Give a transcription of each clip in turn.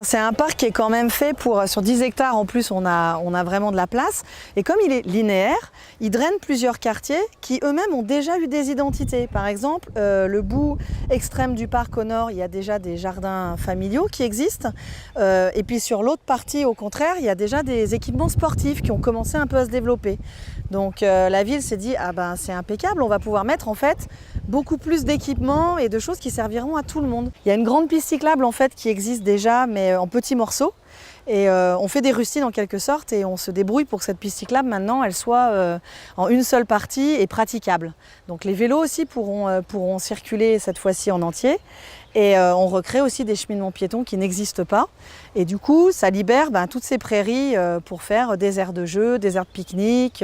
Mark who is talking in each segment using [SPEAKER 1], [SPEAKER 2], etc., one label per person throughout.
[SPEAKER 1] C'est un parc qui est quand même fait sur 10 hectares en plus, on a vraiment de la place. Et comme il est linéaire, il draine plusieurs quartiers qui eux-mêmes ont déjà eu des identités. Par exemple, le bout extrême du parc au nord, il y a déjà des jardins familiaux qui existent. Et puis sur l'autre partie, au contraire, il y a déjà des équipements sportifs qui ont commencé un peu à se développer. Donc la ville s'est dit, ah ben c'est impeccable, on va pouvoir mettre en fait beaucoup plus d'équipements et de choses qui serviront à tout le monde. Il y a une grande piste cyclable en fait qui existe déjà, mais en petits morceaux. Et on fait des rustines en quelque sorte et on se débrouille pour que cette piste cyclable maintenant elle soit en une seule partie et praticable. Donc les vélos aussi pourront circuler cette fois-ci en entier. Et on recrée aussi des cheminements piétons qui n'existent pas. Et du coup, ça libère toutes ces prairies pour faire des aires de jeu, des aires de pique-nique,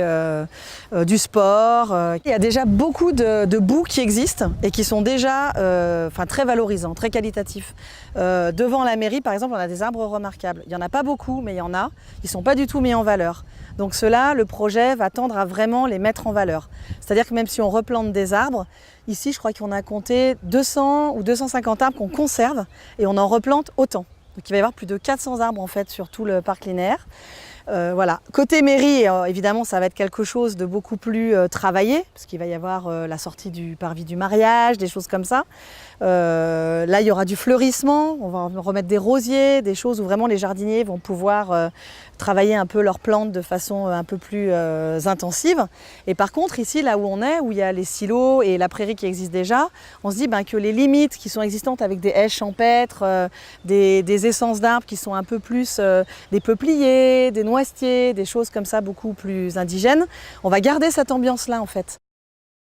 [SPEAKER 1] du sport. Il y a déjà beaucoup de bouts qui existent et qui sont déjà très valorisants, très qualitatifs. Devant la mairie, par exemple, on a des arbres remarquables. Il n'y en a pas beaucoup, mais il y en a. Ils ne sont pas du tout mis en valeur. Donc ceux-là, le projet va tendre à vraiment les mettre en valeur. C'est-à-dire que même si on replante des arbres, ici, je crois qu'on a compté 200 ou 250 arbres qu'on conserve et on en replante autant. Donc il va y avoir plus de 400 arbres en fait sur tout le parc linéaire. Voilà. Côté mairie, évidemment, ça va être quelque chose de beaucoup plus travaillé, parce qu'il va y avoir la sortie du parvis du mariage, des choses comme ça. Là, il y aura du fleurissement, on va remettre des rosiers, des choses où vraiment les jardiniers vont pouvoir travailler un peu leurs plantes de façon un peu plus intensive. Et par contre, ici, là où on est, où il y a les silos et la prairie qui existe déjà, on se dit que les limites qui sont existantes avec des haies champêtres, des essences d'arbres qui sont un peu plus des peupliers, des noisetiers, des choses comme ça beaucoup plus indigènes, on va garder cette ambiance-là en fait.